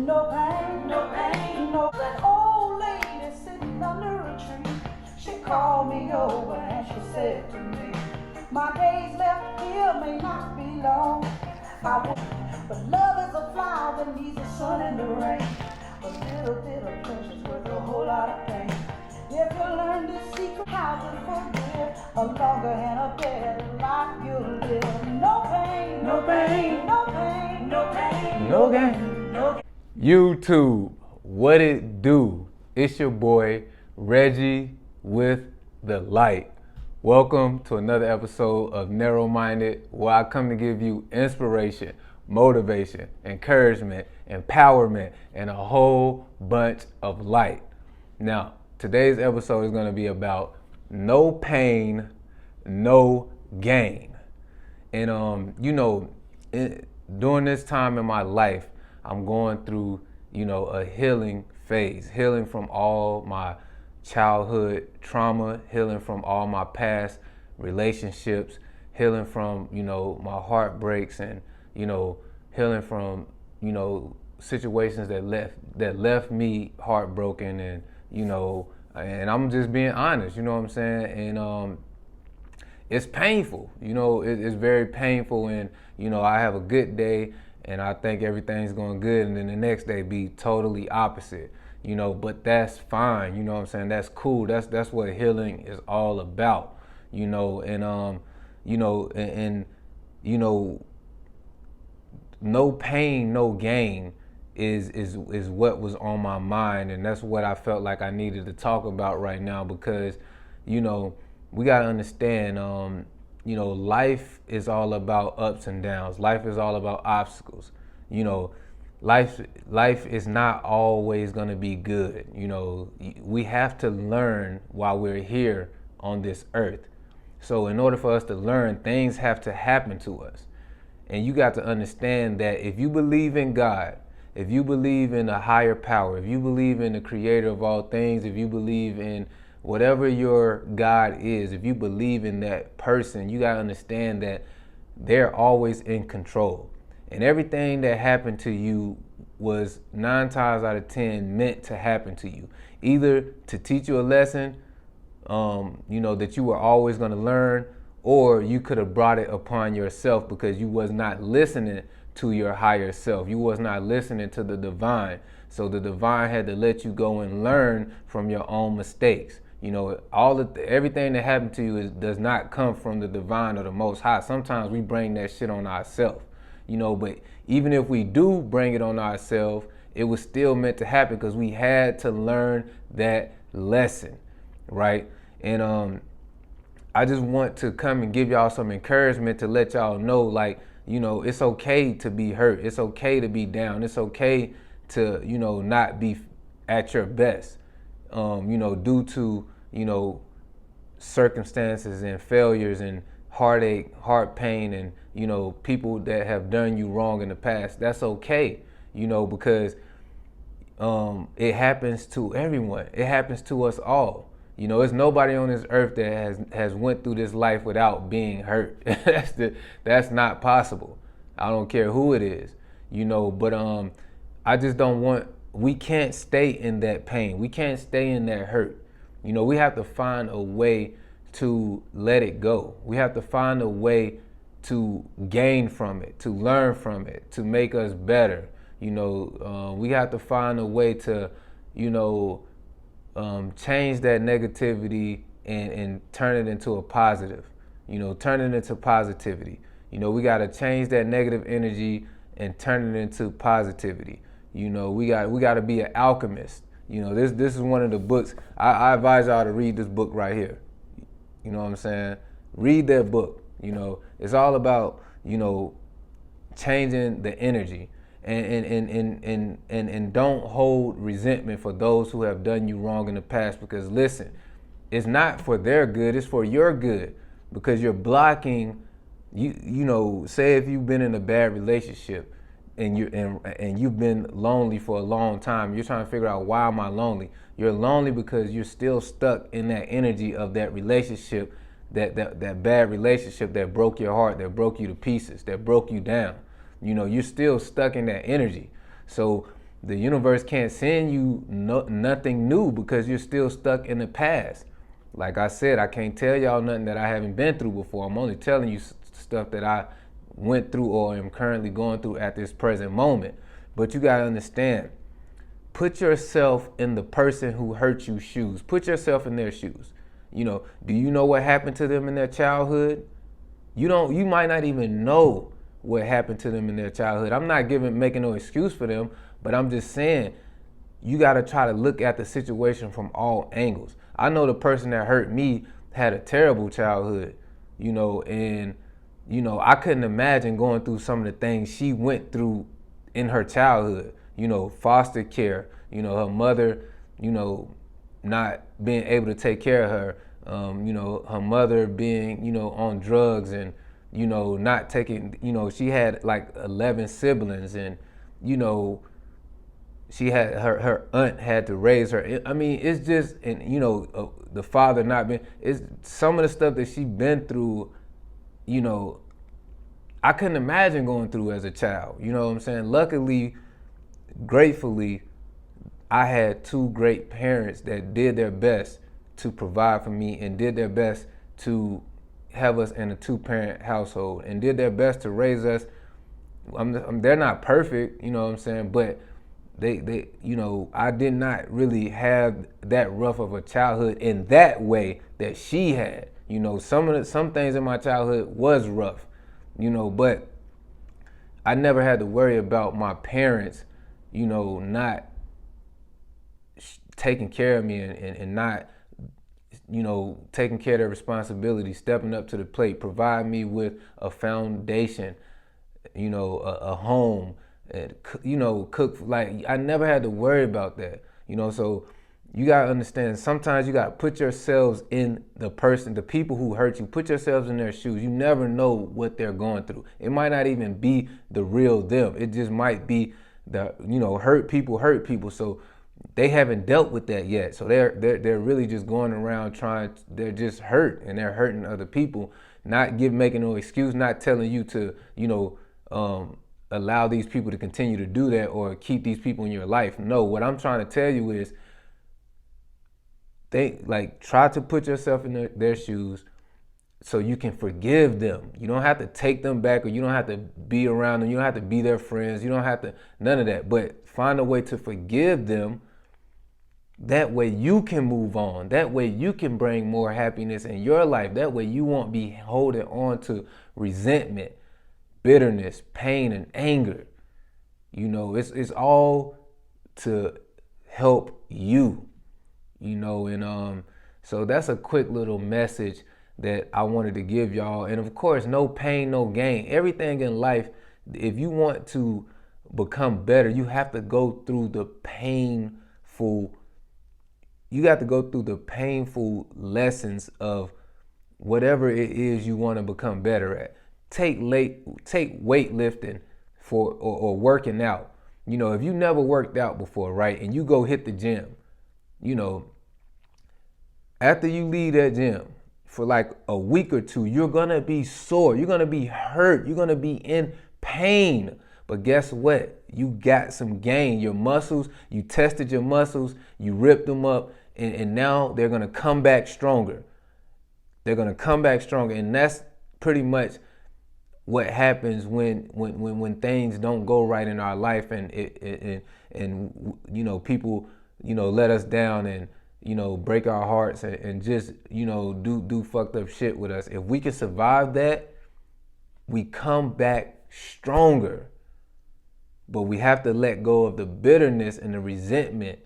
No pain, no pain, no. That old lady sitting under a tree, she called me over and she said to me, my days left here may not be long. But love is a flower that needs the sun and the rain. A little bit of pleasure's worth a whole lot of pain. If you learn this secret, how to forgive, a longer and a better life you'll live. No pain, no pain, no pain, no pain, no gain. no gain. YouTube, what it do? It's your boy Reggie with the light. Welcome to another episode of Narrowminded, where I come to give you inspiration, motivation, encouragement, empowerment, and a whole bunch of light. Now, today's episode is going to be about no pain, no gain. And during this time in my life, I'm going through, a healing phase, healing from all my childhood trauma, healing from all my past relationships, healing from, my heartbreaks, and, healing from, situations that left me heartbroken, and, and I'm just being honest, you know what I'm saying? And it's painful, it's very painful, and, I have a good day and I think everything's going good, and then the next day be totally opposite, but that's fine, you know what I'm saying? That's cool. That's what healing is all about, and no pain, no gain is what was on my mind, and that's what I felt like I needed to talk about right now, because, we got to understand, life is all about ups and downs. Life is all about obstacles. Life is not always going to be good. We have to learn while we're here on this earth. So in order for us to learn, things have to happen to us. And you got to understand that if you believe in God, if you believe in a higher power, if you believe in the creator of all things, if you believe in whatever your God is, if you believe in that person, you got to understand that they're always in control. And everything that happened to you was 9 times out of 10 meant to happen to you. Either to teach you a lesson, that you were always going to learn, or you could have brought it upon yourself because you was not listening to your higher self. You was not listening to the divine. So the divine had to let you go and learn from your own mistakes. Everything that happened to you does not come from the divine or the Most High. Sometimes we bring that shit on ourselves, but even if we do bring it on ourselves, it was still meant to happen because we had to learn that lesson, right? And I just want to come and give y'all some encouragement to let y'all know, it's okay to be hurt. It's okay to be down. It's okay to, not be at your best, due to, circumstances and failures and heartache, heart pain, and, people that have done you wrong in the past. That's okay, because it happens to everyone. It happens to us all. There's nobody on this earth that has went through this life without being hurt. That's not possible. I don't care who it is, but I just don't want, we can't stay in that pain. We can't stay in that hurt. We have to find a way to let it go. We have to find a way to gain from it, to learn from it, to make us better. We have to find a way to, change that negativity and turn it into a positive, turn it into positivity. We got to change that negative energy and turn it into positivity. We got to be an alchemist. This is one of the books. I advise y'all to read this book right here. You know what I'm saying? Read that book. It's all about, changing the energy. And don't hold resentment for those who have done you wrong in the past, because listen, it's not for their good, it's for your good, because you're blocking, say if you've been in a bad relationship and you've been lonely for a long time, you're trying to figure out, why am I lonely? You're lonely because you're still stuck in that energy of that relationship, that bad relationship that broke your heart, that broke you to pieces, that broke you down. You're still stuck in that energy. So The universe can't send you nothing new because you're still stuck in the past. Like I said, I can't tell y'all nothing that I haven't been through before. I'm only telling you stuff that I went through or am currently going through at this present moment. But you gotta understand, put yourself in the person who hurt you shoes. Put yourself in their shoes. Do you know what happened to them in their childhood? You might not even know what happened to them in their childhood. I'm not making no excuse for them, but I'm just saying you got to try to look at the situation from all angles. I know the person that hurt me had a terrible childhood, and I couldn't imagine going through some of the things she went through in her childhood. Foster care, her mother, not being able to take care of her, her mother being, on drugs and, not taking, she had like 11 siblings and, she had her aunt had to raise her. I mean, it's just, and the father not being, it's some of the stuff that she been through, I couldn't imagine going through as a child. You know what I'm saying? Luckily, gratefully, I had two great parents that did their best to provide for me and did their best to have us in a 2-parent household and did their best to raise us. They're not perfect, you know what I'm saying, but they I did not really have that rough of a childhood in that way that she had. Some things in my childhood was rough, but I never had to worry about my parents, not taking care of me and not, taking care of their responsibility, stepping up to the plate, provide me with a foundation, a home, and, cook. Like, I never had to worry about that, so you gotta understand, sometimes you gotta put yourselves in the people who hurt you, put yourselves in their shoes. You never know what they're going through. It might not even be the real them. It just might be the, hurt people. So they haven't dealt with that yet. So they're really just going around they're just hurt and they're hurting other people, making no excuse, not telling you to, allow these people to continue to do that or keep these people in your life. No, what I'm trying to tell you is try to put yourself in their shoes so you can forgive them. You don't have to take them back, or you don't have to be around them. You don't have to be their friends. You don't have to, none of that. But find a way to forgive them. That way you can move on. That way you can bring more happiness in your life. That way you won't be holding on to resentment, bitterness, pain, and anger. It's all to help you, and so that's a quick little message that I wanted to give y'all. And of course, no pain, no gain. Everything in life, if you want to become better, you have to go through the painful lessons of whatever it is you want to become better at. Take weightlifting or working out. If you never worked out before, right, and you go hit the gym, after you leave that gym for like a week or two, you're gonna be sore, you're gonna be hurt, you're gonna be in pain. But guess what? You got some gain. Your muscles, you tested your muscles, you ripped them up, and now they're gonna come back stronger. They're gonna come back stronger, and that's pretty much what happens when things don't go right in our life, and people let us down and break our hearts and just do fucked up shit with us. If we can survive that, we come back stronger. But we have to let go of the bitterness and the resentment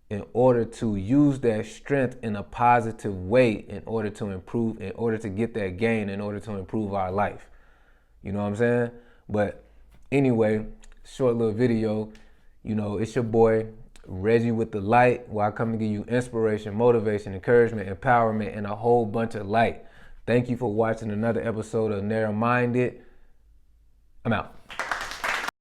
in order to use that strength in a positive way, in order to improve, in order to get that gain, in order to improve our life. You know what I'm saying? But anyway, short little video. It's your boy Reggie with the light, where I come to give you inspiration, motivation, encouragement, empowerment, and a whole bunch of light. Thank you for watching another episode of Narrowminded. I'm out.